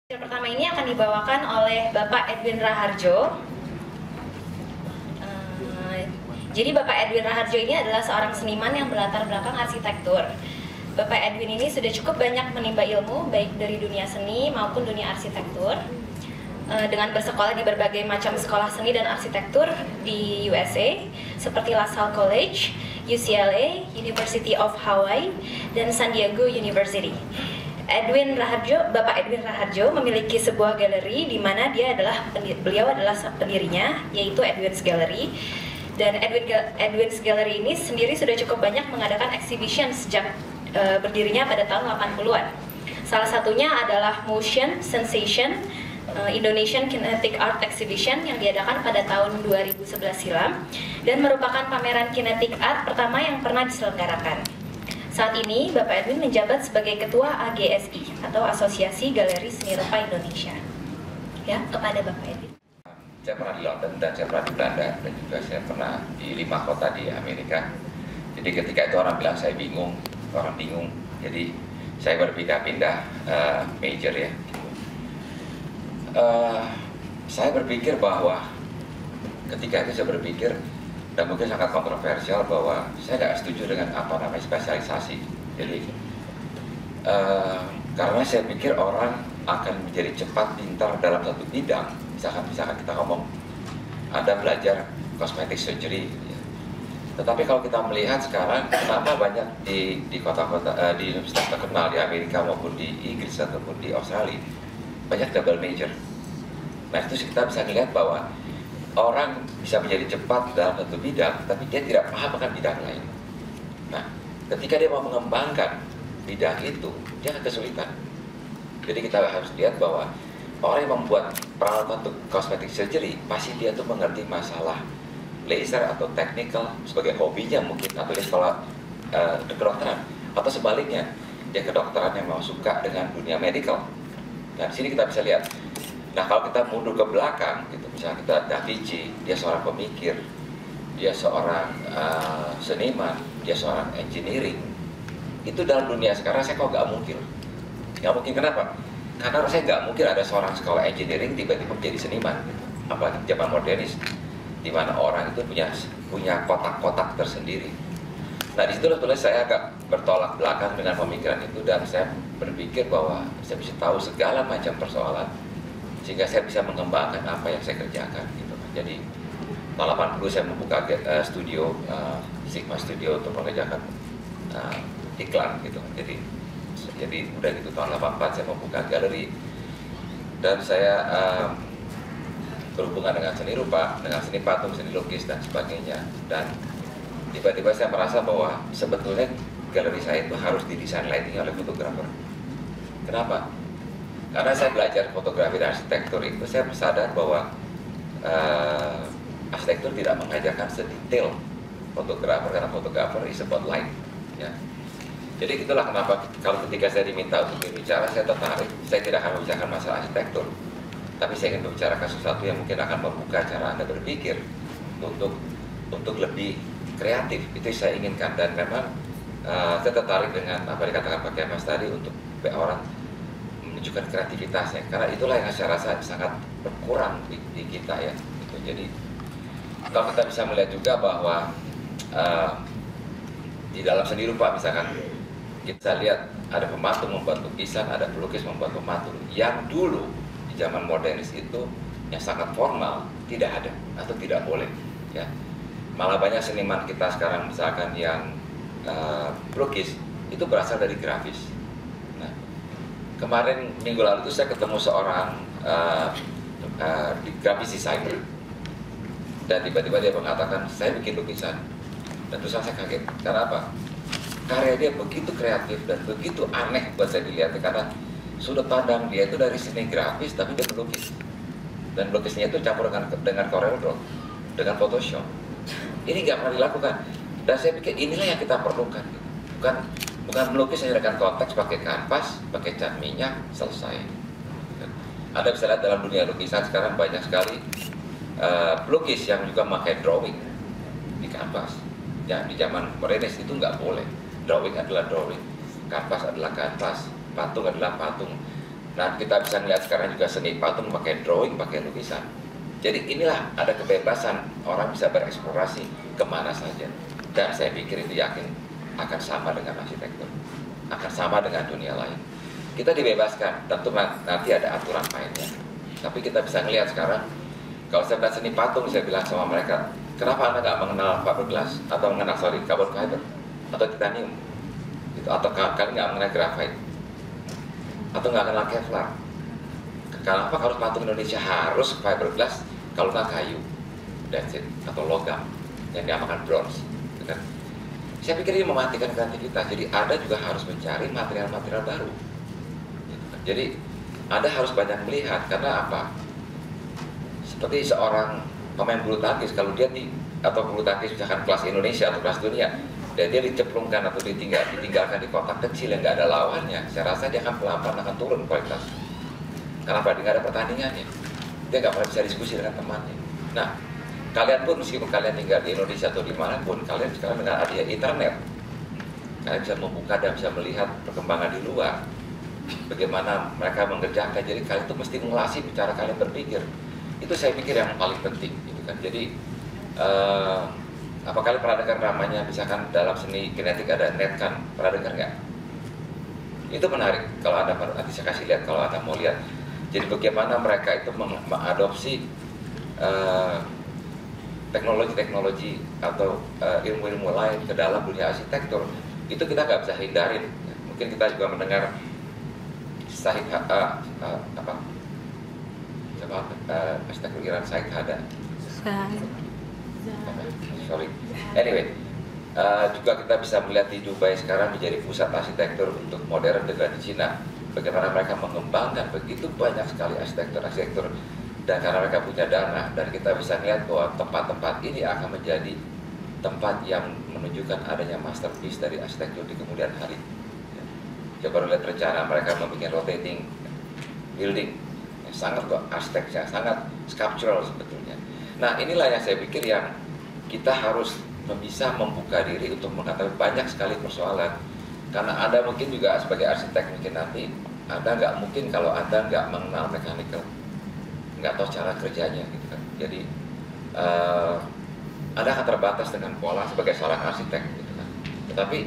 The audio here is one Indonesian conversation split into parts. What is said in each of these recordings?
Yang pertama ini akan dibawakan oleh Bapak Edwin Raharjo. Jadi Bapak Edwin Raharjo ini adalah seorang seniman yang berlatar belakang arsitektur. Bapak Edwin ini sudah cukup banyak menimba ilmu baik dari dunia seni maupun dunia arsitektur. Dengan bersekolah di berbagai macam sekolah seni dan arsitektur di USA seperti LaSalle College, UCLA, University of Hawaii, dan San Diego University. Bapak Edwin Raharjo memiliki sebuah galeri di mana beliau adalah pendirinya, yaitu Edwin's Gallery. Dan Edwin's Gallery ini sendiri sudah cukup banyak mengadakan exhibition sejak berdirinya pada tahun 80-an. Salah satunya adalah Motion Sensation Indonesian Kinetic Art Exhibition yang diadakan pada tahun 2011 silam dan merupakan pameran kinetic art pertama yang pernah diselenggarakan. Saat ini, Bapak Edwin menjabat sebagai Ketua AGSI atau Asosiasi Galeri Seni Rupa Indonesia. Ya, kepada Bapak Edwin. Saya pernah di London dan saya pernah di Belanda dan juga saya pernah di 5 kota di Amerika. Jadi ketika itu orang bilang saya bingung, orang bingung. Jadi saya berpindah-pindah major ya. Saya berpikir bahwa ketika itu saya berpikir dan mungkin sangat kontroversial bahwa saya nggak setuju dengan apa namanya spesialisasi. Jadi karena saya pikir orang akan menjadi cepat pintar dalam satu bidang. Misalkan kita ngomong ada belajar cosmetic surgery, ya. Tetapi kalau kita melihat sekarang kenapa banyak di kota-kota di universitas terkenal di Amerika maupun di Inggris ataupun di Australia banyak double major. Nah itu kita bisa melihat bahwa orang bisa menjadi cepat dalam satu bidang, tapi dia tidak paham akan bidang lain. Nah, ketika dia mau mengembangkan bidang itu, dia akan kesulitan. Jadi kita harus lihat bahwa orang yang membuat peralatan untuk cosmetic surgery, pasti dia tuh mengerti masalah laser atau technical sebagai hobinya mungkin, atau dia sekolah kedokteran, atau sebaliknya dia kedokteran yang mau suka dengan dunia medical. Nah, di sini kita bisa lihat. Nah, kalau kita mundur ke belakang, gitu, misalnya kita Da Vinci, dia seorang pemikir, dia seorang seniman, dia seorang engineering. Itu dalam dunia sekarang saya kok nggak mungkin. Nggak mungkin kenapa? Karena saya nggak mungkin ada seorang sekolah engineering tiba-tiba menjadi seniman. Apalagi zaman modernis, di mana orang itu punya kotak-kotak tersendiri. Nah, di situ sebetulnya saya agak bertolak belakang dengan pemikiran itu dan saya berpikir bahwa saya bisa tahu segala macam persoalan sehingga saya bisa mengembangkan apa yang saya kerjakan gitu. Jadi tahun 80 saya membuka studio Sigma Studio untuk mengerjakan iklan gitu. Jadi udah gitu tahun 84 saya membuka galeri dan saya berhubungan dengan seni rupa, dengan seni patung, seni lukis dan sebagainya. Dan tiba-tiba saya merasa bahwa sebetulnya galeri saya itu harus didesain lighting oleh fotografer. Kenapa? Karena saya belajar fotografi dan arsitektur itu, saya sadar bahwa arsitektur tidak mengajarkan sedetail fotografer, karena fotografer is about light. Ya. Jadi itulah kenapa kalau ketika saya diminta untuk berbicara, saya tertarik. Saya tidak akan membicarakan masalah arsitektur, tapi saya ingin membicarakan sesuatu yang mungkin akan membuka cara Anda berpikir untuk lebih kreatif. Itu saya inginkan dan memang saya tertarik dengan apa dikatakan Pak Kemas tadi untuk orang menunjukkan kreativitasnya, karena itulah yang saya rasa sangat berkurang di kita ya. Gitu. Jadi kalau kita bisa melihat juga bahwa di dalam seni rupa misalkan kita lihat ada pematung membuat lukisan, ada pelukis membuat pematung. Yang dulu di zaman modernis itu yang sangat formal tidak ada atau tidak boleh. Ya. Malah banyak seniman kita sekarang misalkan yang pelukis itu berasal dari grafis. Kemarin minggu lalu itu saya ketemu seorang graphic designer dan tiba-tiba dia mengatakan saya bikin lukisan dan terus saya kaget karena apa? Karya dia begitu kreatif dan begitu aneh buat saya dilihat karena sudut pandang dia itu dari seni grafis tapi dia melukis dan lukisnya itu campur dengan Corel Draw, dengan Photoshop. Ini nggak pernah dilakukan dan saya pikir inilah yang kita perlukan, bukan melukis hanya dengan konteks pakai kanvas, pakai cat minyak, selesai. Anda bisa lihat dalam dunia lukisan sekarang banyak sekali pelukis yang juga pakai drawing di kanvas. Ya, di zaman modernis itu nggak boleh. Drawing adalah drawing, kanvas adalah kanvas, patung adalah patung. Nah, kita bisa melihat sekarang juga seni patung pakai drawing, pakai lukisan. Jadi inilah ada kebebasan, orang bisa bereksplorasi kemana saja. Dan saya pikir itu yakin akan sama dengan arsitektur, akan sama dengan dunia lain. Kita dibebaskan, tentu nanti ada aturan mainnya. Tapi kita bisa melihat sekarang, kalau saya melihat seni patung, saya bilang sama mereka, kenapa Anda nggak mengenal fiberglass, atau mengenal carbon fiber, atau titanium, gitu, atau kalian nggak mengenal graphite, atau nggak kenal Kevlar? Kenapa harus patung Indonesia harus fiberglass, kalau nggak kayu, that's it, atau logam yang dinamakan bronze, gitu kan? Saya pikir ini mematikan kreativitas. Jadi Anda juga harus mencari material-material baru, gitu kan? Jadi Anda harus banyak melihat, karena apa? Seperti seorang pemain bulu tangkis, kalau dia atau bulu tangkis misalkan kelas Indonesia atau kelas dunia, dan dia dicemplungkan atau ditinggalkan di kotak kecil yang nggak ada lawannya, saya rasa dia akan pelan-pelan akan turun kualitas. Kenapa? Dia nggak ada pertandingannya, dia nggak pernah bisa diskusi dengan temannya. Nah, kalian pun meskipun kalian tinggal di Indonesia atau dimanapun, kalian sekarang dengan adanya internet, kalian bisa membuka dan bisa melihat perkembangan di luar, bagaimana mereka mengerjakan. Jadi kalian itu mesti menguasai cara kalian berpikir. Itu saya pikir yang paling penting, gitu kan. Jadi apa kalian pernah dengar namanya misalkan dalam seni kinetik ada netkan, pernah dengar nggak? Itu menarik kalau Anda nanti saya kasih lihat kalau Anda mau lihat. Jadi bagaimana mereka itu mengadopsi teknologi-teknologi atau ilmu-ilmu lain ke dalam dunia arsitektur. Itu kita nggak bisa hindarin. Mungkin kita juga mendengar arsitektur Iran Said Hada. Sorry. Anyway, juga kita bisa melihat di Dubai sekarang menjadi pusat arsitektur untuk modern dengan di Cina. Bagaimana mereka mengembangkan begitu banyak sekali arsitektur, dan karena mereka punya dana, dan kita bisa lihat bahwa tempat-tempat ini akan menjadi tempat yang menunjukkan adanya masterpiece dari arsitektur di kemudian hari. Coba lihat rencana mereka membuat rotating building, sangat arsiteknya, sangat sculptural sebetulnya. Nah, inilah yang saya pikir yang kita harus bisa membuka diri untuk mengetahui banyak sekali persoalan. Karena Anda mungkin juga sebagai arsitek mungkin nanti Anda nggak mungkin kalau Anda nggak mengenal mechanical, nggak tahu cara kerjanya, gitu kan. Jadi Anda akan terbatas dengan pola sebagai seorang arsitek, gitu kan. Tetapi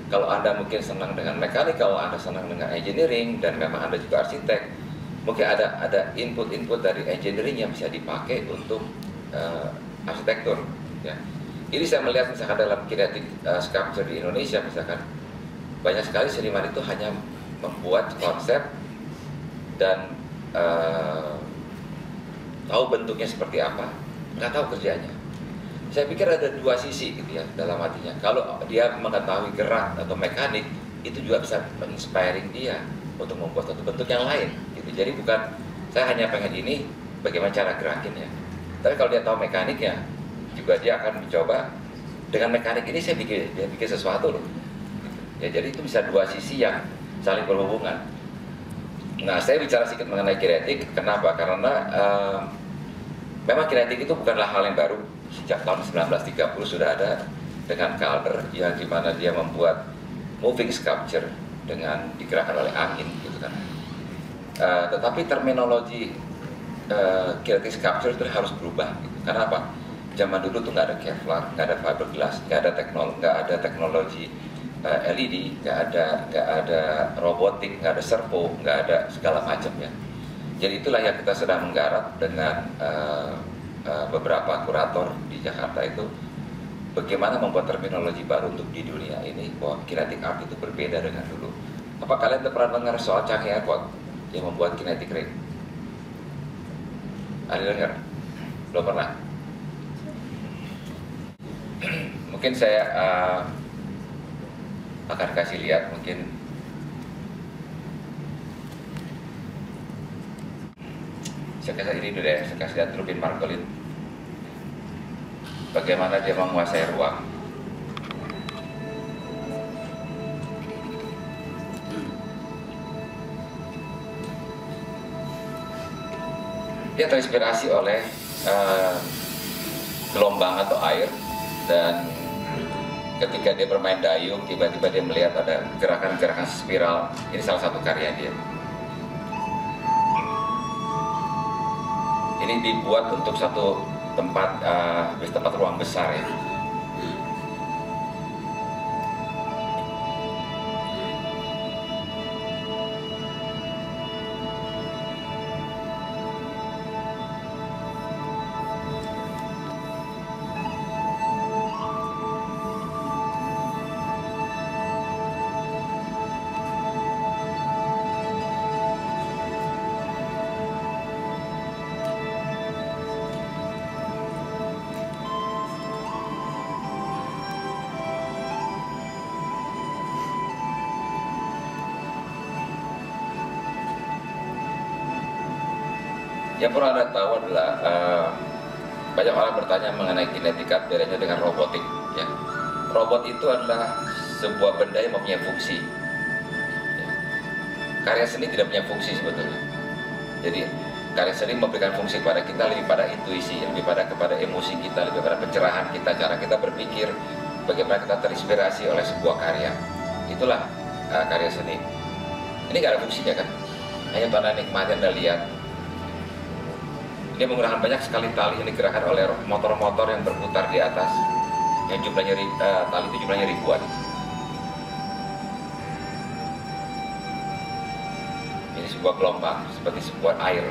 kalau Anda mungkin senang dengan mechanical, Anda senang dengan engineering, dan memang Anda juga arsitek, mungkin ada input-input dari engineering yang bisa dipakai untuk arsitektur, ya. Ini saya melihat misalkan dalam kinetic sculpture di Indonesia, misalkan banyak sekali seniman itu hanya membuat konsep dan tahu bentuknya seperti apa, nggak tahu kerjanya. Saya pikir ada dua sisi, gitu ya, dalam artinya. Kalau dia mengetahui gerak atau mekanik, itu juga bisa menginspiring dia untuk membuat satu bentuk yang lain, gitu. Jadi bukan saya hanya pengen ini, bagaimana cara gerakinnya. Tapi kalau dia tahu mekaniknya, juga dia akan mencoba dengan mekanik ini dia bikin sesuatu loh. Ya, jadi itu bisa dua sisi yang saling berhubungan. Nah, saya bicara sedikit mengenai kinetik. Kenapa? Karena memang kinetik itu bukanlah hal yang baru. Sejak tahun 1930 sudah ada dengan Calder, yang dimana dia membuat moving sculpture dengan digerakkan oleh angin, gitu kan. Tetapi terminologi kinetic sculpture itu harus berubah, gitu. Karena apa? Zaman dulu tuh nggak ada Kevlar, nggak ada fiberglass, nggak ada teknologi LED, nggak ada robotik, nggak ada servo, nggak ada segala macam, ya. Jadi itulah yang kita sedang menggarap dengan beberapa kurator di Jakarta itu, bagaimana membuat terminologi baru untuk di dunia ini, bahwa kinetic art itu berbeda dengan dulu. Apa kalian pernah dengar soal Changi Airport yang membuat kinetic ring? Ada dengar? Belum pernah? Mungkin saya akan kasih lihat, mungkin saya kasih ini dulu ya, saya kasih lihat Rubin Margolin bagaimana dia menguasai ruang. Dia terinspirasi oleh gelombang atau air, dan ketika dia bermain dayung, tiba-tiba dia melihat ada gerakan-gerakan spiral. Ini salah satu karya dia. Ini dibuat untuk satu tempat ruang besar ya. Yang perlu Anda tahu adalah banyak orang bertanya mengenai kinetika, bedanya dengan robotik. Ya. Robot itu adalah sebuah benda yang mempunyai fungsi. Ya. Karya seni tidak punya fungsi sebetulnya. Jadi karya seni memberikan fungsi kepada kita lebih pada intuisi, lebih pada kepada emosi kita, lebih pada pencerahan kita, cara kita berpikir, bagaimana kita terinspirasi oleh sebuah karya. Itulah karya seni. Ini nggak ada fungsinya kan? Hanya untuk Anda nikmati, Anda lihat. Dia menggunakan banyak sekali tali yang digerakkan oleh motor-motor yang berputar di atas, yang jumlahnya tali itu jumlahnya ribuan. Ini sebuah gelombang seperti sebuah air.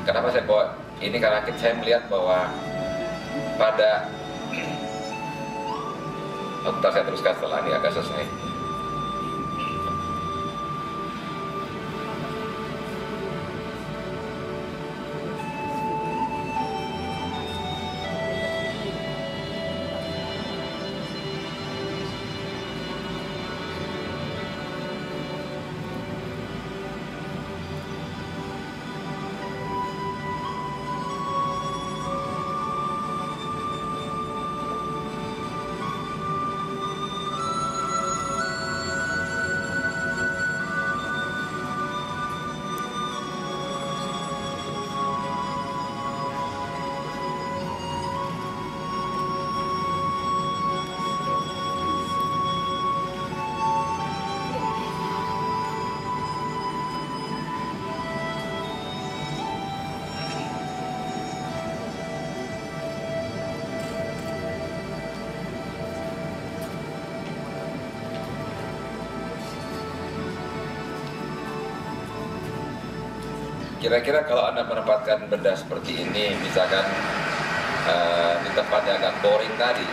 Kenapa saya bawa ini? Karena saya melihat bahwa pada bentar, saya teruskan setelah ini agak selesai. Kira-kira kalau Anda menempatkan benda seperti ini, misalkan di tempat yang agak boring tadi,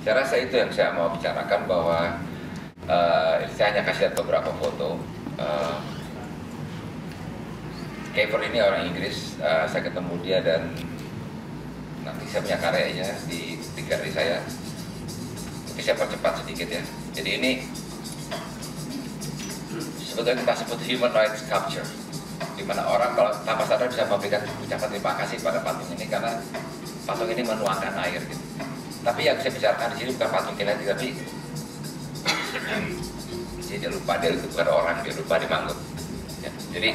saya rasa itu yang saya mau bicarakan, bahwa saya hanya kasih lihat beberapa foto. Kiefer ini orang Inggris, saya ketemu dia dan nanti saya punya karyanya di galeri saya. Mungkin saya percepat sedikit ya. Jadi ini sebetulnya kita sebut humanoid sculpture, di mana orang kalau tanpa sadar bisa memberikan ucapan terima kasih pada patung ini karena patung ini menuangkan air gitu. Tapi yang saya bicarakan di sini bukan patung kinetik, tapi dia lupa, dia itu bukan orang, dia lupa dimanggut. Ya. Jadi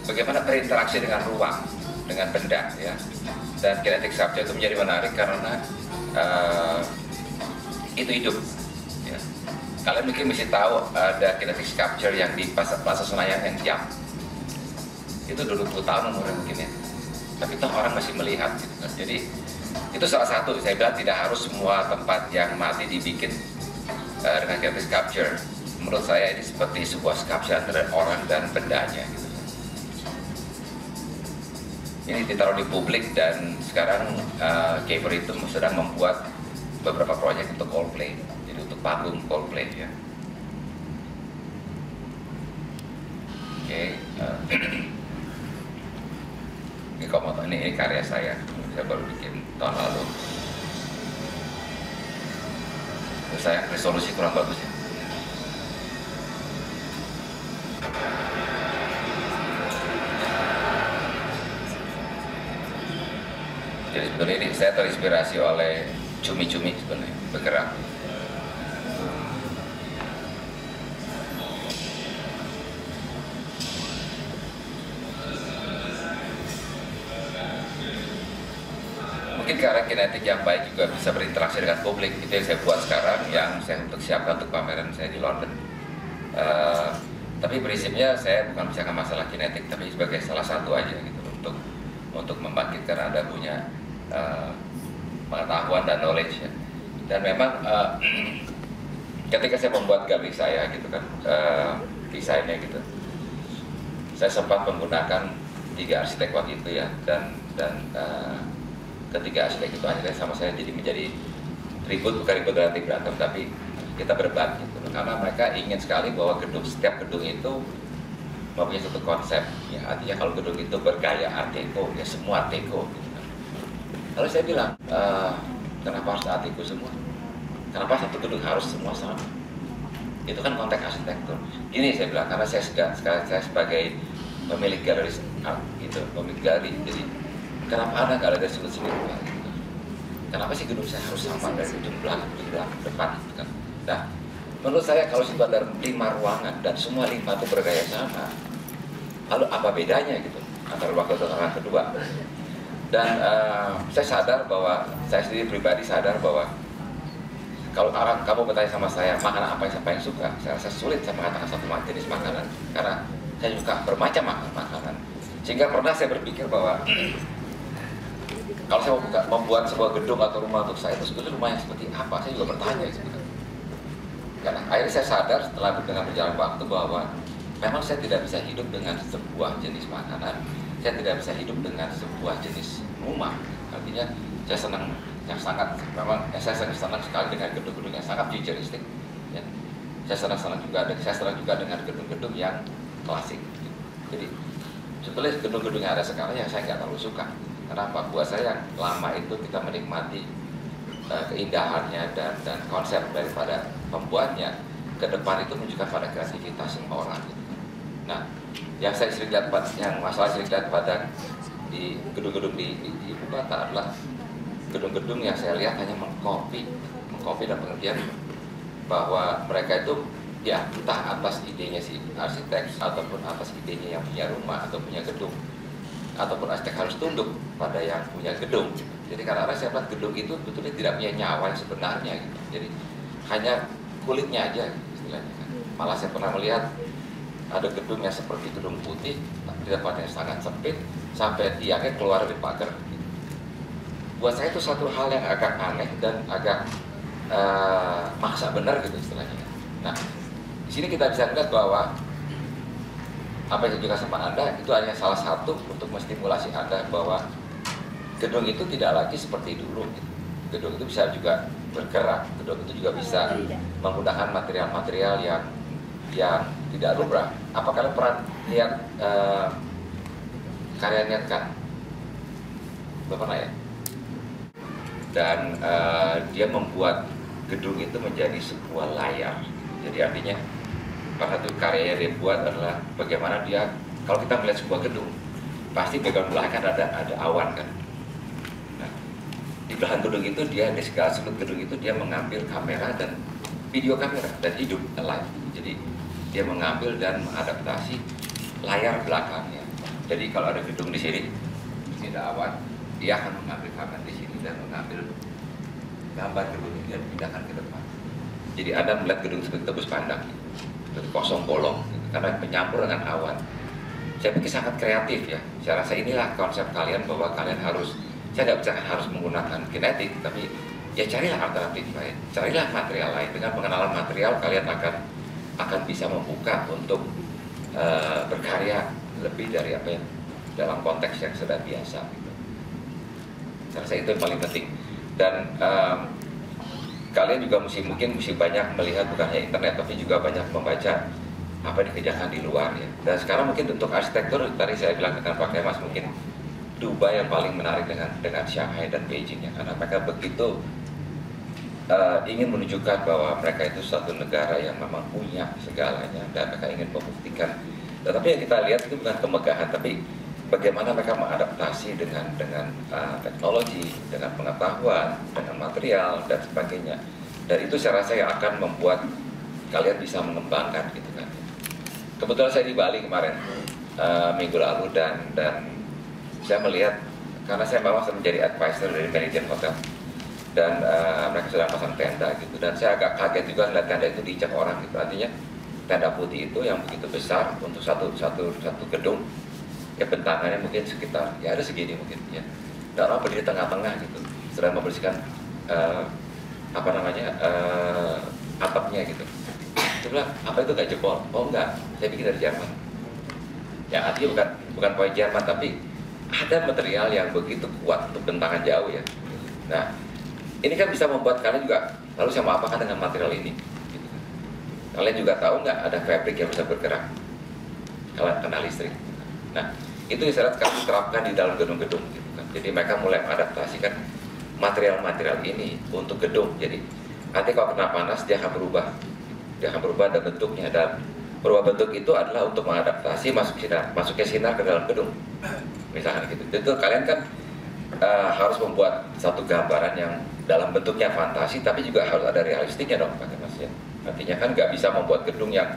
bagaimana berinteraksi dengan ruang, dengan benda, ya. Dan kinetic sculpture itu menjadi menarik karena itu hidup. Ya. Kalian mungkin mesti tahu ada kinetic sculpture yang di Plaza Senayan yang jam. Itu 20 tahun umurnya mungkin ya, tapi toh orang masih melihat gitu kan. Jadi itu salah satu, saya bilang tidak harus semua tempat yang mati dibikin dengan kinetic sculpture. Menurut saya ini seperti sebuah sculpture antara orang dan bendanya gitu. Ini ditaruh di publik dan sekarang Kiefer itu sedang membuat beberapa proyek untuk Coldplay, jadi untuk panggung Coldplay ya. Oke. Ini karya saya baru bikin tahun lalu. Terus saya resolusi kurang bagus ya. Jadi sebetulnya ini saya terinspirasi oleh cumi-cumi sebenarnya bergerak. Mungkin karena kinetik yang baik juga bisa berinteraksi dengan publik, itu yang saya buat sekarang, yang saya untuk siapkan untuk pameran saya di London. Tapi prinsipnya saya bukan bicarakan masalah kinetik, tapi sebagai salah satu aja gitu untuk untuk membangkitkan Anda punya pengetahuan dan knowledge ya. Dan memang ketika saya membuat galeri saya gitu kan, desainnya gitu, saya sempat menggunakan 3 arsitek waktu itu ya, dan ketiga arsitek itu akhirnya sama saya menjadi bukan ribut relatif berantem, tapi kita berdebat gitu, karena mereka ingin sekali bahwa setiap gedung itu mempunyai satu konsep ya, artinya kalau gedung itu bergaya art deco ya semua art deco gitu kan. Lalu saya bilang, kenapa harus art deco semua? Kenapa satu gedung harus semua sama? Itu kan konteks arsitektur. Ini saya bilang, karena saya sebagai pemilik galeri art gitu, pemilik galeri, jadi kenapa Anda nggak ada dari sudut sini gitu? Kenapa sih gedung saya harus sama dari ujung belakang, depan gitu kan? Nah, menurut saya kalau sudah ada 5 ruangan dan semua 5 itu bergaya sama, lalu apa bedanya gitu antara ruang kedua dan ruang kedua? Dan saya sadar bahwa, saya sendiri pribadi sadar bahwa kalau kamu bertanya sama saya makanan apa yang saya paling suka, saya rasa sulit saya mengatakan satu jenis makanan karena saya suka bermacam makanan. Sehingga pernah saya berpikir bahwa kalau saya membuat sebuah gedung atau rumah untuk saya itu sebetulnya rumah yang seperti apa, saya juga bertanya sebetulnya. Karena akhirnya saya sadar setelah dengan berjalan waktu bahwa memang saya tidak bisa hidup dengan sebuah jenis makanan, saya tidak bisa hidup dengan sebuah jenis rumah. Artinya saya senang saya senang sekali dengan gedung-gedung yang sangat futuristik. Ya. Saya senang juga dengan gedung-gedung yang klasik. Jadi sebetulnya gedung-gedung yang ada sekarang yang saya nggak terlalu suka. Kenapa? Buat saya yang lama itu kita menikmati keindahannya dan konsep daripada pembuatnya. Ke depan itu menunjukkan pada kreativitas orang. Nah, yang saya sering lihat, masalah sering lihat pada di gedung-gedung di ibu kota adalah gedung-gedung yang saya lihat hanya mengcopy dan pengertian bahwa mereka itu ya entah atas idenya si arsitek ataupun atas idenya yang punya rumah atau punya gedung, ataupun arsitek harus tunduk pada yang punya gedung. Jadi karena saya lihat gedung itu betulnya tidak punya nyawa yang sebenarnya gitu. Jadi hanya kulitnya aja gitu, istilahnya kan. Malah saya pernah melihat ada gedung yang seperti gedung putih, di tempatnya sangat sempit sampai tiangnya keluar dari pagar. Buat saya itu satu hal yang agak aneh dan agak maksa benar gitu istilahnya. Nah, di sini kita bisa lihat bahwa apa yang juga sama Anda itu hanya salah satu untuk menstimulasi Anda bahwa gedung itu tidak lagi seperti dulu. Gedung itu bisa juga bergerak, gedung itu juga bisa menggunakan material-material yang tidak lumrah. Apa kalian pernah lihat karyanya kan? Bapak pernah ya? Dan dia membuat gedung itu menjadi sebuah layar. Jadi artinya pada satu karya yang dia buat adalah bagaimana dia, kalau kita melihat sebuah gedung, pasti bagian belakang ada awan kan. Nah, di belakang gedung itu dia, di segala sudut gedung itu dia mengambil kamera dan video kamera dan hidup live. Jadi dia mengambil dan mengadaptasi layar belakangnya. Jadi kalau ada gedung di sini ada awan, dia akan mengambil kamera di sini dan mengambil gambar gedung ini dan pindahkan ke depan. Jadi Anda melihat gedung seperti tebus pandang, seperti kosong bolong, gitu, karena menyampur dengan awan. Saya pikir sangat kreatif ya. Saya rasa inilah konsep kalian bahwa kalian harus, saya tidak bicara harus menggunakan kinetik, tapi ya carilah alternatif lain, carilah material lain. Dengan pengenalan material kalian akan bisa membuka untuk berkarya lebih dari apa yang dalam konteks yang sudah biasa. Gitu. Saya rasa itu yang paling penting. Dan kalian juga mungkin banyak melihat bukan hanya internet, tapi juga banyak membaca apa yang dikerjakan di luar ya. Dan sekarang mungkin untuk arsitektur tadi saya bilang dengan Pak Kemas, mungkin Dubai yang paling menarik dengan Shanghai dan Beijing ya, karena mereka begitu ingin menunjukkan bahwa mereka itu suatu negara yang memang punya segalanya dan mereka ingin membuktikan. Tetapi yang kita lihat itu bukan kemegahan, tapi bagaimana mereka mengadaptasi dengan teknologi, dengan pengetahuan, dengan material dan sebagainya. Dan itu saya rasa yang akan membuat kalian bisa mengembangkan gitu kan. Kebetulan saya di Bali kemarin minggu lalu dan saya melihat, karena saya memang menjadi advisor dari manajer hotel dan mereka sudah pasang tenda gitu, dan saya agak kaget juga melihat tenda itu diinjak orang gitu. Artinya tenda putih itu yang begitu besar untuk satu gedung ya bentangannya mungkin sekitar ya ada segini mungkin ya, dan orang berdiri di tengah-tengah gitu sedang membersihkan apa namanya atapnya gitu. Dia bilang, apa itu nggak jebol? Oh enggak, saya bikin dari Jerman. Ya artinya bukan poin Jerman, tapi ada material yang begitu kuat untuk bentangan jauh ya. Nah, ini kan bisa membuat kalian juga, lalu saya mau apakan dengan material ini? Gitu. Kalian juga tahu nggak ada fabrik yang bisa bergerak? Kalian kenal listrik. Nah, itu istilah kami terapkan di dalam gedung-gedung. Gitu kan. Jadi mereka mulai mengadaptasikan material-material ini untuk gedung. Jadi nanti kalau kena panas dia akan berubah. Dia akan berubah dan bentuknya, dan berubah bentuk itu adalah untuk mengadaptasi masuknya sinar ke dalam gedung. Misalkan gitu. Itu kalian kan harus membuat satu gambaran yang dalam bentuknya fantasi, tapi juga harus ada realistiknya dong, Pak Mas ya. Artinya kan nggak bisa membuat gedung yang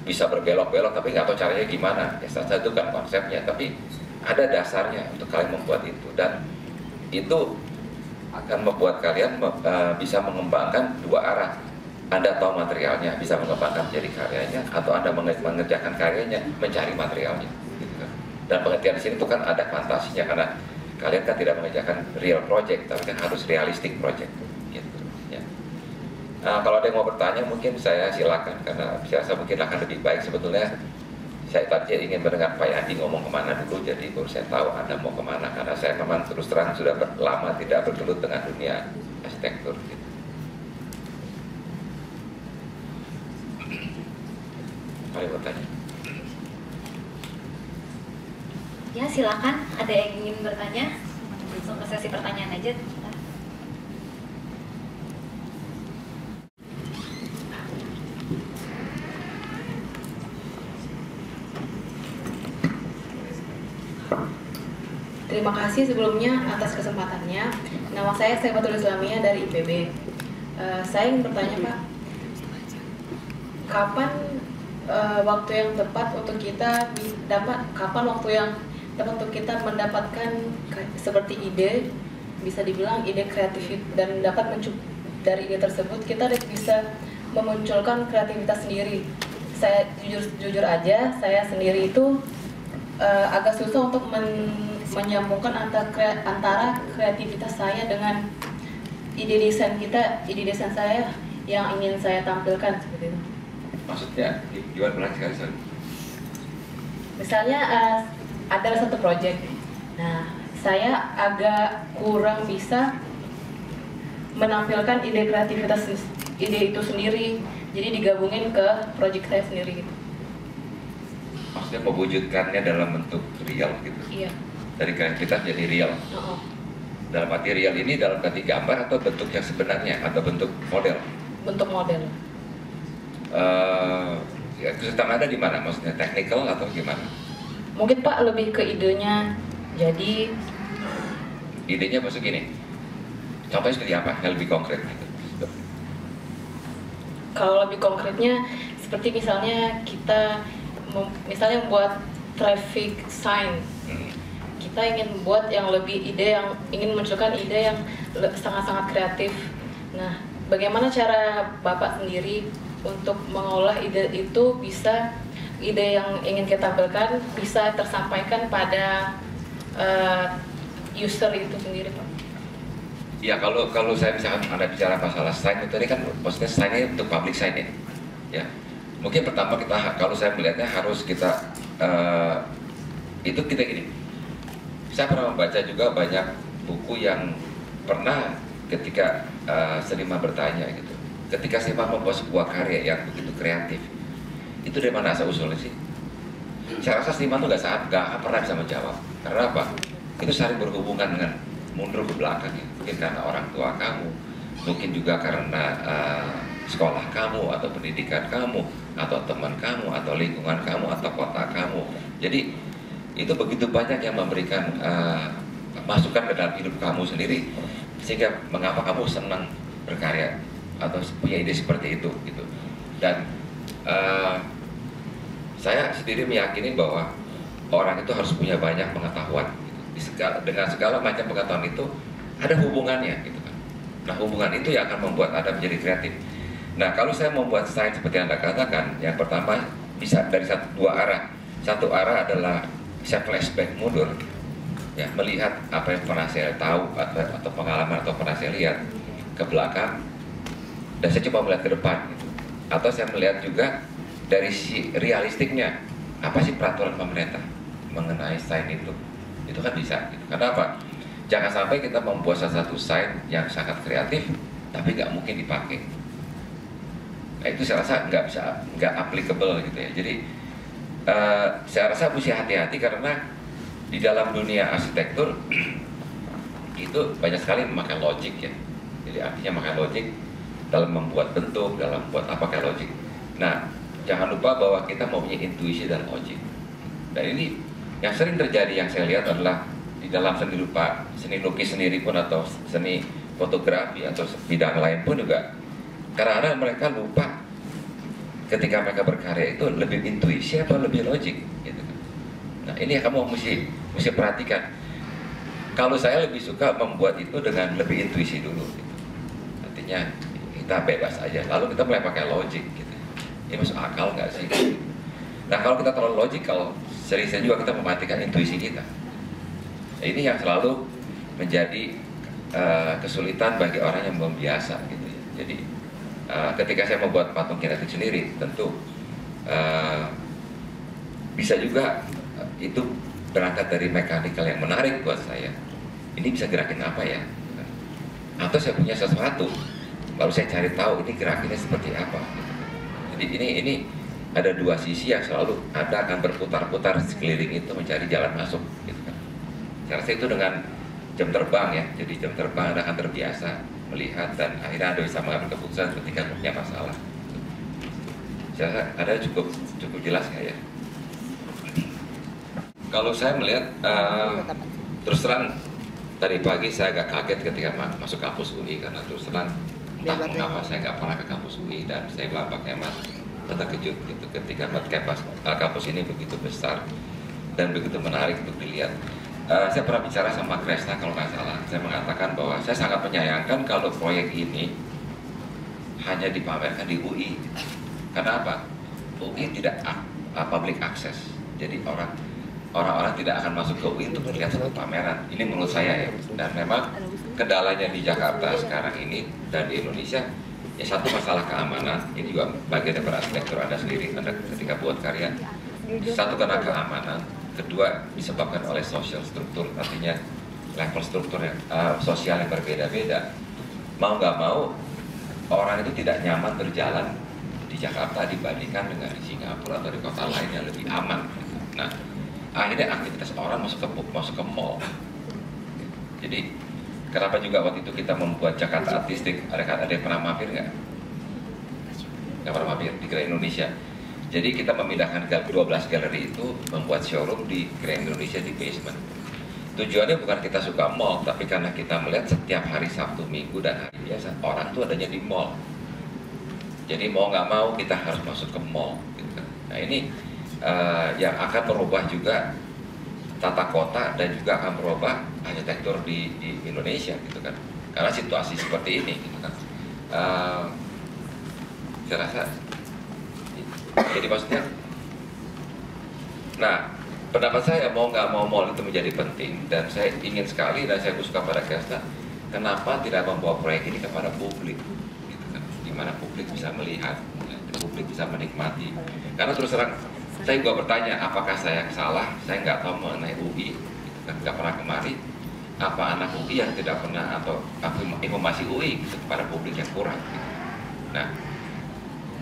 bisa berbelok-belok tapi nggak tahu caranya gimana. Ya saja itu kan konsepnya, tapi ada dasarnya untuk kalian membuat itu, dan itu akan membuat kalian bisa mengembangkan dua arah. Anda tahu materialnya, bisa mengembangkan menjadi karyanya, atau Anda mengerjakan karyanya, mencari materialnya. Gitu kan. Dan pengertian di sini itu kan ada fantasinya, karena kalian kan tidak mengerjakan real project, tapi kan harus realistic project. Gitu, ya. Nah, kalau ada yang mau bertanya, mungkin saya silakan, karena saya rasa mungkin akan lebih baik sebetulnya. Saya tadi ingin mendengar Pak Yandi ngomong kemana dulu, jadi baru saya tahu Anda mau kemana, karena saya memang terus terang sudah lama tidak bergelut dengan dunia arsitektur. Gitu. Mari bertanya. Ya silakan, ada yang ingin bertanya? Langsung ke sesi pertanyaan aja. Terima kasih sebelumnya atas kesempatannya. Nama saya Saifatul Islamiyah dari IPB. Saya ingin bertanya Pak, kapan waktu yang tepat untuk kita kapan waktu yang tepat untuk kita mendapatkan seperti ide, bisa dibilang ide kreatif, dan dapat dari ide tersebut kita bisa memunculkan kreativitas sendiri. Saya jujur aja, saya sendiri itu agak susah untuk menyambungkan antara kreativitas saya dengan ide desain saya yang ingin saya tampilkan seperti itu. Maksudnya gimana pelan sekali? Misalnya ada satu proyek, nah saya agak kurang bisa menampilkan ide kreativitas ide itu sendiri, jadi digabungin ke proyek saya sendiri gitu. Maksudnya mewujudkannya dalam bentuk real gitu? Iya. Dari kreativitas jadi real. Dalam arti real ini dalam arti gambar atau bentuk yang sebenarnya, atau bentuk model? Bentuk model. Ya, kesulitan ada di mana? Maksudnya technical atau gimana? Mungkin Pak lebih ke idenya. Jadi idenya maksud gini. Contohnya seperti apa? Yang lebih konkret gitu. Kalau lebih konkretnya seperti misalnya kita membuat traffic sign. Kita ingin buat yang lebih ingin munculkan ide yang sangat-sangat kreatif. Nah, bagaimana cara Bapak sendiri untuk mengolah ide itu, bisa ide yang ingin kita tampilkan bisa tersampaikan pada user itu sendiri, Pak? Ya, kalau saya misalkan Anda bicara masalah sign itu tadi kan maksudnya sign-nya untuk public sign ya. Mungkin pertama kalau saya melihatnya harus kita gini. Saya pernah membaca juga banyak buku yang pernah ketika seniman bertanya gitu. Ketika seniman membuat sebuah karya yang begitu kreatif, itu dari mana asal usulnya sih? Saya rasa seniman itu nggak pernah bisa menjawab. Karena apa? Itu saling berhubungan dengan mundur ke belakang ya. Mungkin karena orang tua kamu, mungkin juga karena sekolah kamu, atau pendidikan kamu, atau teman kamu, atau lingkungan kamu, atau kota kamu. Jadi itu begitu banyak yang memberikan masukan ke dalam hidup kamu sendiri, sehingga mengapa kamu senang berkarya atau punya ide seperti itu gitu. Dan saya sendiri meyakini bahwa orang itu harus punya banyak pengetahuan gitu. Dengan segala macam pengetahuan itu ada hubungannya gitu kan. Nah, hubungan itu yang akan membuat Anda menjadi kreatif. Nah, kalau saya membuat sign seperti Anda katakan, yang pertama bisa dari dua arah. Satu arah adalah saya flashback mundur, ya, melihat apa yang pernah saya tahu atau pengalaman atau pernah saya lihat ke belakang, dan saya coba melihat ke depan gitu. Atau saya melihat juga dari si realistiknya, apa sih peraturan pemerintah mengenai sign itu kan bisa gitu. Karena apa? Jangan sampai kita membuat satu sign yang sangat kreatif tapi nggak mungkin dipakai. Nah, itu saya rasa nggak applicable gitu ya. Jadi saya rasa mesti hati-hati karena di dalam dunia arsitektur itu banyak sekali memakai logik ya. Jadi artinya memakai logik dalam membuat bentuk, dalam membuat apa kayak logik. Nah, jangan lupa bahwa kita mempunyai intuisi dan logik. Dan ini yang sering terjadi yang saya lihat adalah di dalam seni rupa, seni lukis sendiri pun atau seni fotografi atau bidang lain pun juga kadang-kadang mereka lupa ketika mereka berkarya itu lebih intuisi atau lebih logik gitu. Nah, ini yang kamu mesti perhatikan. Kalau saya lebih suka membuat itu dengan lebih intuisi dulu gitu. Artinya kita bebas aja, lalu kita mulai pakai logik gitu. Ini masuk akal nggak sih? Nah, kalau kita terlalu logikal, sering-sering juga kita mematikan intuisi kita. Nah, ini yang selalu menjadi kesulitan bagi orang yang belum biasa gitu ya. Jadi ketika saya membuat patung kinetik sendiri, tentu bisa juga itu berangkat dari mekanikal yang menarik buat saya. Ini bisa gerakin apa ya? Atau saya punya sesuatu, baru saya cari tahu ini gerakinnya seperti apa. Jadi ini ada dua sisi yang selalu Anda akan berputar-putar sekeliling itu mencari jalan masuk. Gitu kan. Saya rasa itu dengan jam terbang ya. Jadi jam terbang Anda akan terbiasa melihat dan akhirnya Anda bisa mengambil keputusan ketika punya masalah. Saya rasa ada cukup jelas nggak ya? Kalau saya melihat terus terang tadi pagi saya agak kaget ketika masuk kampus UI karena terus terang entah mengapa saya nggak pernah ke kampus UI dan saya bilang Pak Kemas terkejut gitu ketika kampus ini begitu besar dan begitu menarik untuk dilihat. Saya pernah bicara sama Kresna kalau nggak salah, saya mengatakan bahwa saya sangat menyayangkan kalau proyek ini hanya dipamerkan di UI. Karena apa? UI tidak public access, jadi orang-orang tidak akan masuk ke UI untuk melihat satu pameran. Ini menurut saya ya. Dan memang kendalanya di Jakarta sekarang ini dan di Indonesia ya satu masalah keamanan. Ini juga bagian dari arsitektur Anda sendiri Anda ketika buat karya. Satu karena keamanan, kedua disebabkan oleh social struktur, artinya level struktur yang sosial yang berbeda-beda. Mau nggak mau orang itu tidak nyaman berjalan di Jakarta dibandingkan dengan di Singapura atau di kota lain yang lebih aman. Nah, akhirnya aktivitas orang masuk ke mall. Jadi kenapa juga waktu itu kita membuat Jakarta Artistik? Ada yang pernah mampir nggak? Nggak pernah mampir di Grand Indonesia. Jadi kita memindahkan 12 galeri itu membuat showroom di Grand Indonesia di basement. Tujuannya bukan kita suka mall, tapi karena kita melihat setiap hari Sabtu, Minggu dan hari biasa orang tuh adanya di mall. Jadi mau nggak mau kita harus masuk ke mall. Gitu. Nah ini yang akan merubah juga tata kota dan juga akan merubah arsitektur di Indonesia gitu kan. Karena situasi seperti ini gitu kan. Saya rasa jadi maksudnya, nah pendapat saya mau nggak mau mall itu menjadi penting dan saya ingin sekali dan saya suka pada Kresna, kenapa tidak membawa proyek ini kepada publik, gitu kan? Dimana publik bisa melihat, publik bisa menikmati. Karena terus terang saya juga bertanya, apakah saya salah? Saya nggak tahu mengenai UI, gitu kan? Nggak pernah kemari. Apa anak UI yang tidak pernah atau informasi UI gitu, kepada publik yang kurang? Gitu. Nah.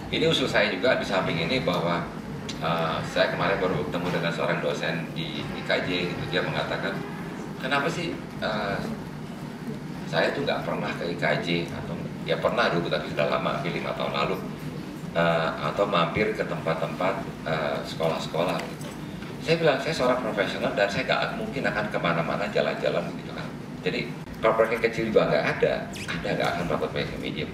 Ini usul saya juga di samping ini bahwa saya kemarin baru bertemu dengan seorang dosen di IKJ, gitu. Dia mengatakan, kenapa sih saya tuh nggak pernah ke IKJ atau ya pernah dulu tapi sudah lama, 5 tahun lalu, atau mampir ke tempat-tempat sekolah-sekolah. Gitu. Saya bilang saya seorang profesional dan saya nggak mungkin akan kemana-mana jalan-jalan gitu kan. Jadi kalau proyek kecil juga nggak ada, Anda nggak akan melakukan proyek medium.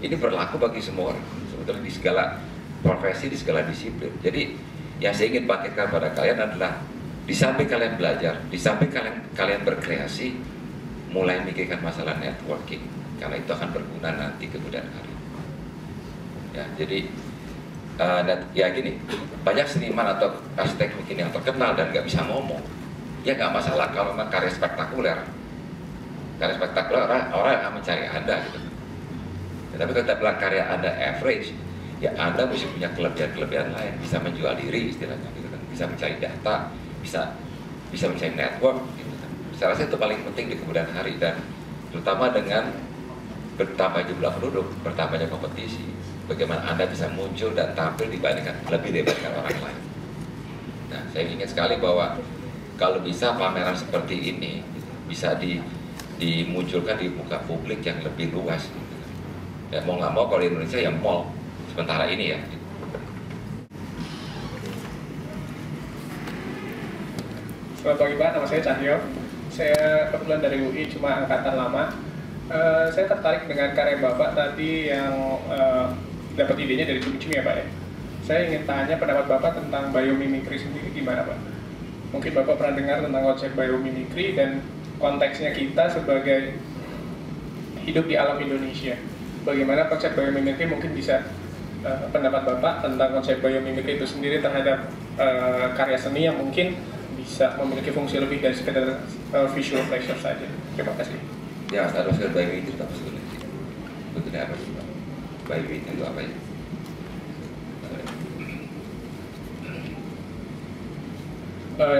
Ini berlaku bagi semua orang, sebetulnya di segala profesi, di segala disiplin. Jadi yang saya ingin bangkitkan pada kalian adalah di samping kalian belajar, di samping kalian berkreasi, mulai memikirkan masalah networking, karena itu akan berguna nanti kemudian hari. Ya, jadi ya gini, banyak seniman atau arsitek bikin yang terkenal dan nggak bisa ngomong. Ya nggak masalah kalau memang karya spektakuler. Karya spektakuler orang akan mencari Anda gitu. Ya, tapi kalau kita bilang karya Anda average, ya Anda mesti punya kelebihan-kelebihan lain, bisa menjual diri istilahnya gitu kan, bisa mencari data, bisa mencari network gitu kan. Saya rasa itu paling penting di kemudian hari, dan terutama dengan bertambah jumlah penduduk, bertambahnya kompetisi, bagaimana Anda bisa muncul dan tampil lebih dibandingkan orang lain. Nah, saya ingin sekali bahwa kalau bisa pameran seperti ini bisa dimunculkan di muka publik yang lebih luas. Gitu. Ya, mau nggak mau kalau di Indonesia ya mall sementara ini ya. Selamat pagi Pak, nama saya Cahyo. Saya kebetulan dari UI, cuma angkatan lama. Saya tertarik dengan karya Bapak tadi yang dapat idenya dari Cumi-Cumi ya Pak ya. Saya ingin tanya pendapat Bapak tentang biomimicry sendiri gimana Pak? Mungkin Bapak pernah dengar tentang konsep biomimicry dan konteksnya kita sebagai hidup di alam Indonesia. Bagaimana konsep biomimicry mungkin bisa pendapat Bapak tentang konsep biomimicry itu sendiri terhadap karya seni yang mungkin bisa memiliki fungsi lebih dari sekedar visual pleasure saja. Terima kasih. Ya, ada sekali biomimicry itu apa sebenarnya? Betulnya apa sih? Biomimicry itu apa ya?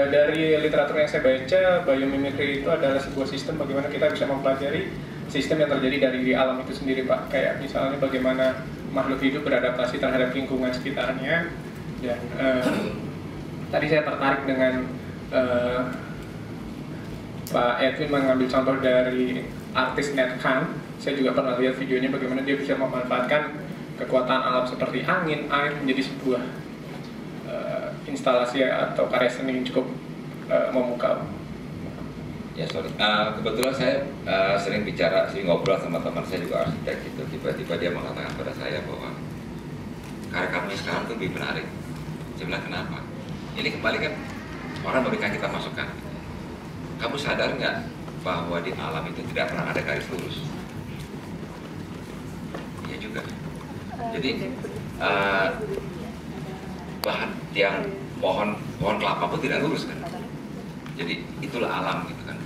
Dari literatur yang saya baca, biomimicry itu adalah sebuah sistem bagaimana kita bisa mempelajari sistem yang terjadi dari alam itu sendiri Pak. Kayak misalnya bagaimana makhluk hidup beradaptasi terhadap lingkungan sekitarnya. Dan tadi saya tertarik dengan Pak Edwin mengambil contoh dari artis Ned Khan. Saya juga pernah lihat videonya bagaimana dia bisa memanfaatkan kekuatan alam seperti angin, air menjadi sebuah instalasi atau karya seni yang cukup memukau. Ya sorry, kebetulan saya sering ngobrol sama teman saya juga arsitek gitu. Tiba-tiba dia mengatakan pada saya bahwa karya kamu sekarang tuh lebih menarik. Saya bilang kenapa? Ini kembali kan orang memberikan kita masukan. Kamu sadar nggak bahwa di alam itu tidak pernah ada garis lurus? Iya juga. Jadi bahan yang pohon kelapa pun tidak lurus kan. Jadi itulah alam gitu kan.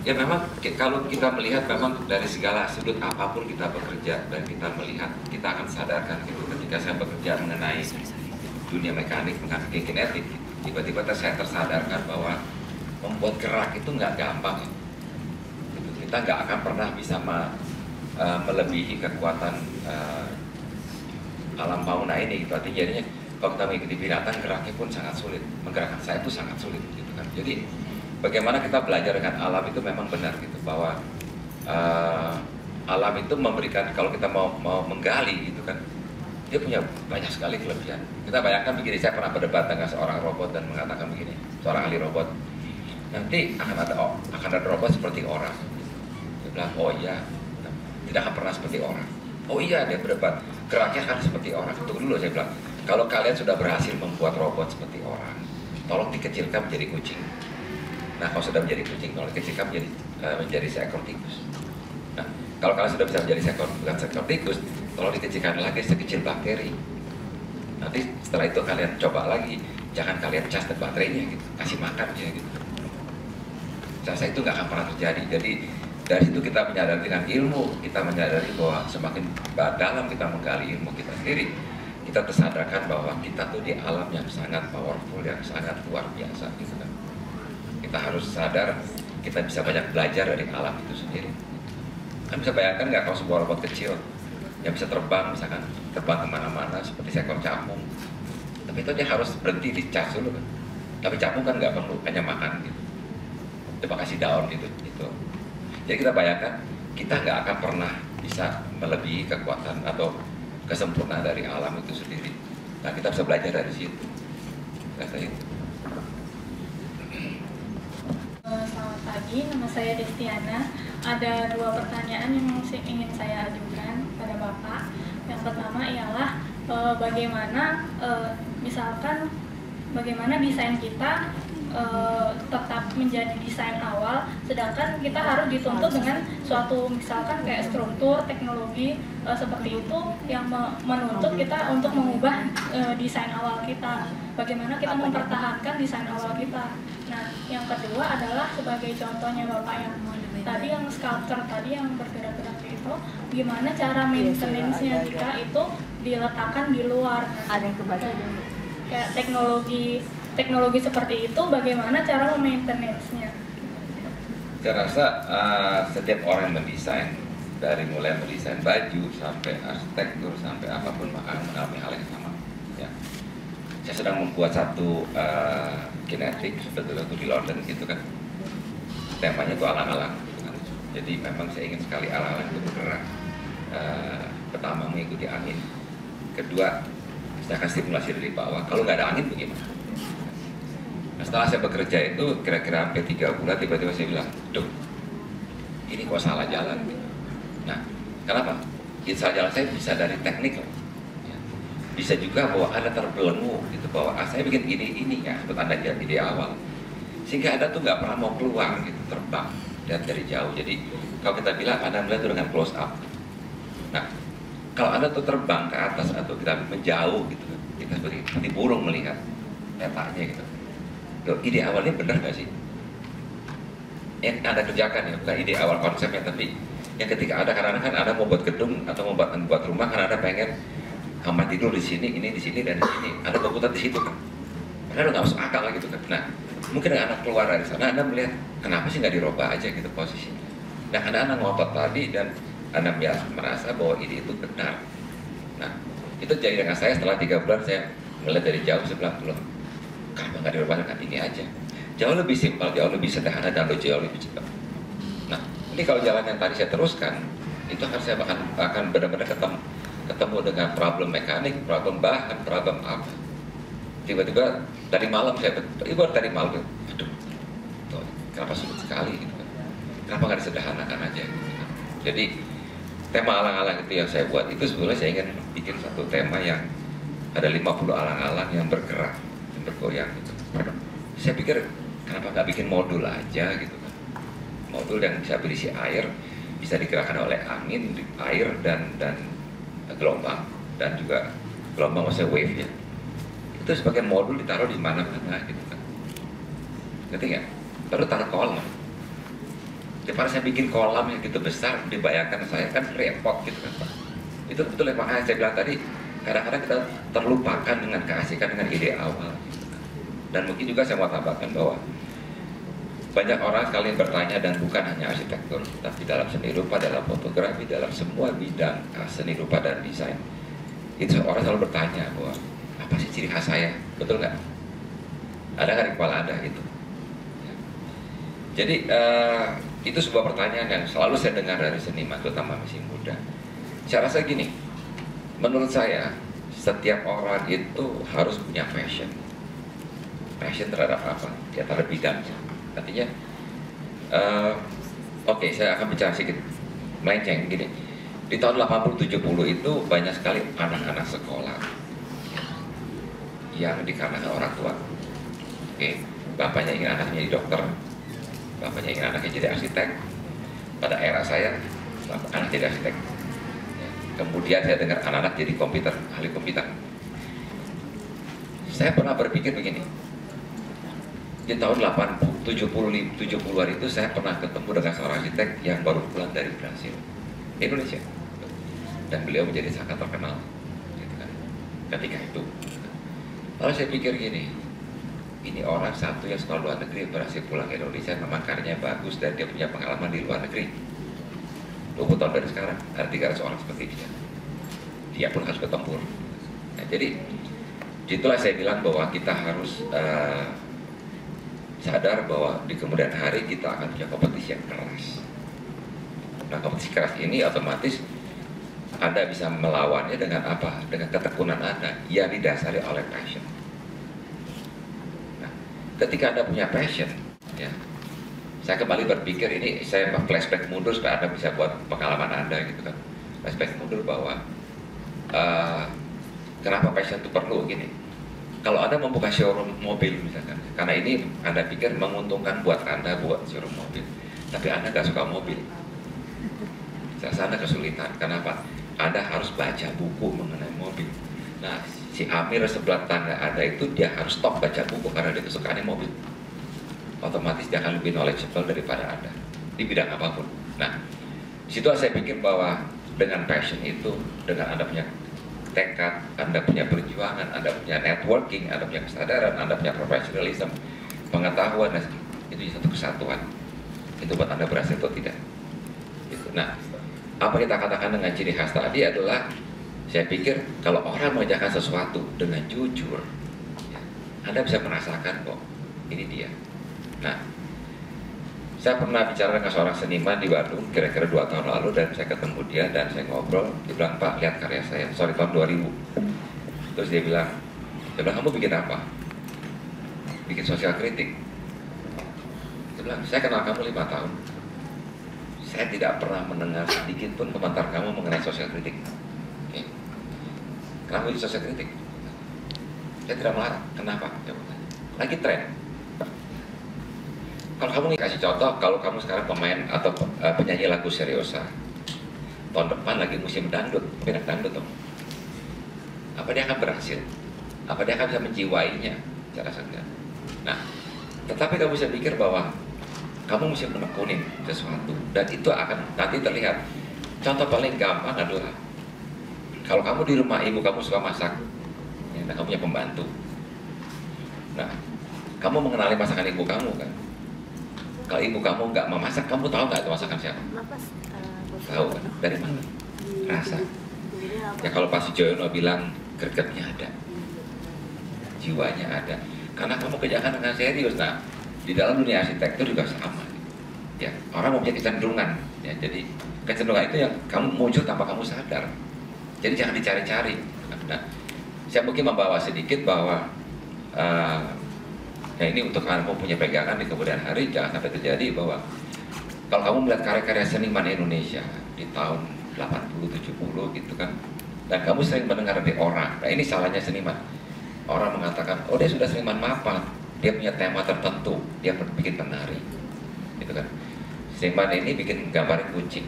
Ya memang kalau kita melihat memang dari segala sudut apapun kita bekerja dan kita melihat, kita akan sadarkan gitu. Ketika saya bekerja mengenai dunia mekanik, mengenai kinetik, tiba-tiba saya tersadarkan bahwa membuat gerak itu nggak gampang. Gitu. Kita nggak akan pernah bisa melebihi kekuatan alam fauna ini. Gitu. Artinya jadinya kalau kita mengikuti binatang, geraknya pun sangat sulit. Menggerakkan saya itu sangat sulit. Gitu kan. Jadi bagaimana kita belajar dengan alam itu memang benar gitu, bahwa alam itu memberikan, kalau kita mau menggali gitu kan, dia punya banyak sekali kelebihan. Kita bayangkan begini, saya pernah berdebat dengan seorang robot dan mengatakan begini, seorang ahli robot, nanti akan ada robot seperti orang. Dia bilang, oh iya, tidak akan pernah seperti orang. Oh iya, dia berdebat, geraknya akan seperti orang. Tunggu dulu, saya bilang, kalau kalian sudah berhasil membuat robot seperti orang, tolong dikecilkan menjadi kucing. Nah, kalau sudah menjadi kucing, kalau dikecilkan menjadi seekor tikus. Nah, kalau kalian sudah bisa menjadi seekor tikus, tolong dikecilkan lagi sekecil bakteri. Nanti setelah itu kalian coba lagi, jangan kalian cas baterainya gitu, kasih makan ya gitu. Saya itu nggak akan pernah terjadi. Jadi dari situ kita menyadari dengan ilmu, kita menyadari bahwa semakin dalam kita menggali ilmu kita sendiri, kita tersadarkan bahwa kita tuh di alam yang sangat powerful, yang sangat luar biasa gitu kan. Kita harus sadar, kita bisa banyak belajar dari alam itu sendiri. Kan bisa bayangkan nggak kalau sebuah robot kecil yang bisa terbang, misalkan terbang kemana-mana seperti seekor capung, tapi itu dia harus berhenti di cas dulu kan. Tapi capung kan nggak perlu, hanya makan gitu. Coba kasih daun gitu. Jadi kita bayangkan, kita nggak akan pernah bisa melebihi kekuatan atau kesempurnaan dari alam itu sendiri. Nah, kita bisa belajar dari situ. Kata itu. Selamat pagi, nama saya Destiana. Ada dua pertanyaan yang ingin saya ajukan pada Bapak. Yang pertama ialah bagaimana misalkan bagaimana desain kita tetap menjadi desain awal, sedangkan kita harus dituntut dengan suatu misalkan kayak struktur teknologi seperti itu yang menuntut kita untuk mengubah desain awal kita. Bagaimana kita mempertahankan desain awal kita. Nah, yang kedua adalah sebagai contohnya Bapak yang tadi yang sculptor tadi yang bergerak-gerak itu, gimana cara maintenance-nya jika itu diletakkan di luar. Ada yang kebaca kayak teknologi seperti itu, bagaimana cara memaintenance-nya? Saya rasa setiap orang mendesain, dari mulai mendesain baju sampai arsitektur sampai apapun akan mengalami hal yang sama. Ya. Saya sedang membuat satu kinetik sebetulnya di London gitu kan. Temanya itu alang-alang. Gitu kan. Jadi memang saya ingin sekali alang-alang itu bergerak. Pertama mengikuti angin. Kedua, saya akan stimulasi dari bawah. Kalau nggak ada angin bagaimana? Nah, setelah saya bekerja itu kira-kira sampai 3 bulan, tiba-tiba saya bilang, duh, ini kok salah jalan. Nah, kenapa? Salah jalan saya bisa dari teknik loh. Ya. Bisa juga bahwa Anda terbelenggu gitu, bahwa saya bikin ini ya, sebut Anda jadi ide awal. Sehingga Anda tuh nggak pernah mau keluar gitu, terbang lihat dari jauh. Jadi kalau kita bilang Anda melihat itu dengan close up. Nah, kalau Anda tuh terbang ke atas atau kita menjauh gitu, kita seperti burung melihat petanya gitu. Loh, ide awalnya benar nggak sih? Yang Anda kerjakan ya, bukan ide awal konsepnya, tapi yang ketika Anda kadang-kadang kan Anda mau buat gedung atau mau buat rumah, kan Anda pengen kamar tidur di sini, ini di sini dan di sini. Anda berputar di situ kan? Padahal nggak masuk akal gitu kan? Nah, mungkin Anda keluar dari sana, Anda melihat kenapa sih nggak dirubah aja gitu posisinya? Nah, Anda ngotot tadi dan Anda merasa bahwa ide itu benar. Nah, itu jadi dengan saya setelah 3 bulan saya melihat dari jauh, saya bilang, loh, kenapa nggak dirubah dengan ini aja? Jauh lebih simpel, jauh lebih sederhana, dan jauh lebih cepat. Nah, ini kalau jalan yang tadi saya teruskan, itu akan saya akan benar-benar ketemu dengan problem mekanik, problem bahan, problem apa. Tiba-tiba dari malam saya, dari malam, aduh, kenapa sulit sekali gitu kan? Kenapa nggak disederhanakan aja? Gitu kan? Jadi tema alang-alang itu yang saya buat itu sebetulnya saya ingin bikin satu tema yang ada 50 alang-alang yang bergerak, yang bergoyang gitu. Saya pikir kenapa nggak bikin modul aja gitu kan? Modul yang bisa berisi air, bisa digerakkan oleh angin, air dan gelombang, dan juga gelombang maksudnya wave ya. Itu sebagai modul ditaruh di mana-mana gitu kan. Ngerti nggak? Baru taruh kolam. Daripada saya bikin kolam yang gitu besar, dibayangkan saya kan repot gitu kan Pak. Itu betul yang makanya saya bilang tadi, kadang-kadang kita terlupakan dengan keasikan dengan ide awal gitu kan. Dan mungkin juga saya mau tambahkan bahwa banyak orang sekali bertanya, dan bukan hanya arsitektur, tapi dalam seni rupa, dalam fotografi, dalam semua bidang seni rupa dan desain. Itu orang selalu bertanya bahwa apa sih ciri khas saya, betul nggak? Ada nggak di kepala Anda itu? Ya. Jadi itu sebuah pertanyaan yang selalu saya dengar dari seniman, terutama masih muda. Saya rasa gini, menurut saya setiap orang itu harus punya passion. Passion terhadap apa? Ya terhadap bidangnya. Artinya, oke, saya akan bicara sedikit melenceng gini. Di tahun 80-70 itu banyak sekali anak-anak sekolah yang dikarenakan orang tua. Oke, bapaknya ingin anaknya jadi dokter, bapaknya ingin anaknya jadi arsitek. Pada era saya, anak jadi arsitek. Kemudian saya dengar anak-anak jadi komputer, ahli komputer. Saya pernah berpikir begini. Di tahun 70-an itu saya pernah ketemu dengan seorang arsitek yang baru pulang dari Brasil, Indonesia, dan beliau menjadi sangat terkenal gitu kan, ketika itu. Lalu saya pikir gini, ini orang satu yang sekolah luar negeri berhasil pulang ke Indonesia, memang karyanya bagus dan dia punya pengalaman di luar negeri. 20 tahun dari sekarang ada 300 orang seperti dia pun harus bertempur. Nah, jadi itulah saya bilang bahwa kita harus sadar bahwa di kemudian hari kita akan punya kompetisi yang keras. Nah, kompetisi keras ini otomatis Anda bisa melawannya dengan apa? Dengan ketekunan Anda yang didasari oleh passion. Nah, ketika Anda punya passion, ya, saya kembali berpikir ini, saya flashback mundur supaya Anda bisa buat pengalaman Anda gitu kan. Flashback mundur bahwa kenapa passion itu perlu gini. Kalau Anda membuka showroom mobil misalkan, karena ini Anda pikir menguntungkan buat Anda buat showroom mobil, tapi Anda nggak suka mobil, saya rasa Anda kesulitan. Kenapa? Anda harus baca buku mengenai mobil. Nah, si Amir sebelah tangga Anda itu dia harus stop baca buku karena dia kesukaannya mobil. Otomatis dia akan lebih knowledgeable daripada Anda di bidang apapun. Nah, situ saya pikir bahwa dengan passion itu, dengan Anda punya tekad, Anda punya perjuangan, Anda punya networking, Anda punya kesadaran, Anda punya professionalism, pengetahuan, itu satu kesatuan. Itu buat Anda berhasil atau tidak. Gitu. Nah, apa kita katakan dengan ciri khas tadi adalah, saya pikir kalau orang mengerjakan sesuatu dengan jujur, ya, Anda bisa merasakan kok, ini dia. Nah, saya pernah bicara dengan seorang seniman di Bandung kira-kira 2 tahun lalu, dan saya ketemu dia dan saya ngobrol. Dia bilang, Pak, lihat karya saya, tahun 2000. Terus dia bilang, kamu bikin apa? Bikin sosial kritik. Dia bilang, saya kenal kamu 5 tahun. Saya tidak pernah mendengar sedikit pun komentar kamu mengenai sosial kritik. Oke. Kamu di sosial kritik? Saya tidak melarang. Kenapa? Lagi tren. Kalau kamu kasih contoh, kalau kamu sekarang pemain atau penyanyi lagu seriosa, tahun depan lagi musim dangdut, beda dangdut dong. Apa dia akan berhasil? Apa dia akan bisa menjiwainya? Saya rasa enggak. Nah, tetapi kamu bisa pikir bahwa kamu mesti menekunin sesuatu, dan itu akan nanti terlihat. Contoh paling gampang adalah kalau kamu di rumah ibu kamu suka masak, ya, dan kamu punya pembantu. Nah, kamu mengenali masakan ibu kamu kan? Kalau ibu kamu nggak memasak, kamu tahu nggak itu masakan siapa? Tahu kan? Dari mana? Rasa. Ya kalau Pak Sujoyono bilang gregetnya ada, jiwanya ada. Karena kamu kerjakan dengan serius. Nah, di dalam dunia arsitektur juga sama. Ya, orang mempunyai kecenderungan. Ya, jadi kecenderungan itu yang kamu muncul tanpa kamu sadar. Jadi jangan dicari-cari. Nah, saya mungkin membawa sedikit bahwa ya ini untuk kamu punya pegangan di kemudian hari, jangan sampai terjadi bahwa kalau kamu melihat karya-karya seniman Indonesia di tahun 80-70 gitu kan, dan kamu sering mendengar dari orang, nah ini salahnya seniman. Orang mengatakan, oh dia sudah seniman mapan, dia punya tema tertentu, dia bikin penari, gitu kan. Seniman ini bikin gambar kucing.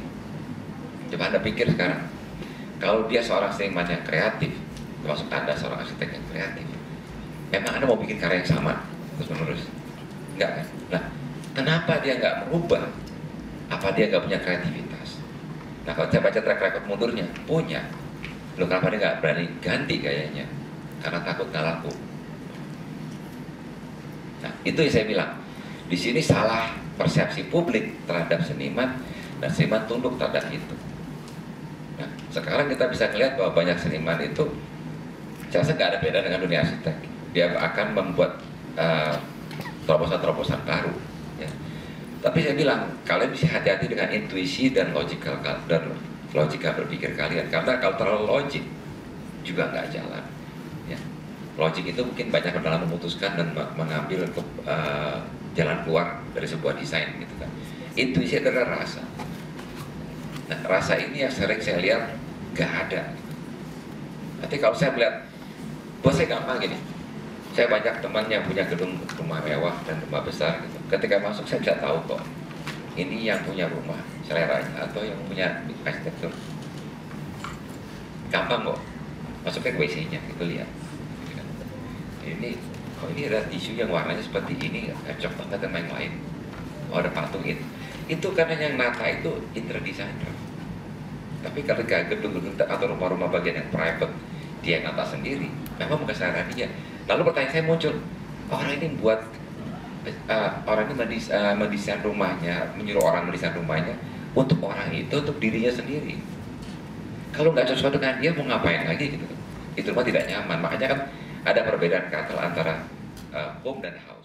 Coba Anda pikir sekarang, kalau dia seorang seniman yang kreatif, termasuk Anda seorang arsitek yang kreatif, memang Anda mau bikin karya yang sama terus menerus? Enggak kan? Nah, kenapa dia nggak merubah? Apa dia nggak punya kreativitas? Nah, kalau saya baca track record mundurnya, punya. Loh, kenapa dia nggak berani ganti gayanya? Karena takut nggak laku. Nah, itu yang saya bilang. Di sini salah persepsi publik terhadap seniman, dan seniman tunduk terhadap itu. Nah, sekarang kita bisa melihat bahwa banyak seniman itu, saya rasa nggak ada beda dengan dunia arsitek. Dia akan membuat terobosan-terobosan baru. Ya. Tapi saya bilang, kalian bisa hati-hati dengan intuisi dan logika berpikir kalian. Karena kalau terlalu logik juga nggak jalan. Ya. Logik itu mungkin banyak dalam memutuskan dan mengambil jalan keluar dari sebuah desain, gitu kan. Intuisi adalah rasa. Nah, rasa ini yang sering saya lihat nggak ada. Tapi kalau saya melihat, buat saya gampang gini. Saya banyak teman yang punya gedung rumah mewah dan rumah besar gitu. Ketika masuk saya bisa tahu kok ini yang punya rumah seleranya atau yang punya arsitektur. Gampang kok, masuknya ke WC-nya itu lihat. Ini kok ini ada tisu yang warnanya seperti ini, cocok banget dengan yang lain. Oh, ada patung itu. Itu karena yang nata itu interior designer. Tapi kalau gedung-gedung atau rumah-rumah bagian yang private, dia yang nata sendiri, memang bukan selera dia. Lalu pertanyaan saya muncul, orang ini mendesain rumahnya, menyuruh orang mendesain rumahnya untuk orang itu, untuk dirinya sendiri. Kalau nggak cocok dengan dia, mau ngapain lagi gitu? Itu rumah tidak nyaman. Makanya kan ada perbedaan kata antara home dan house.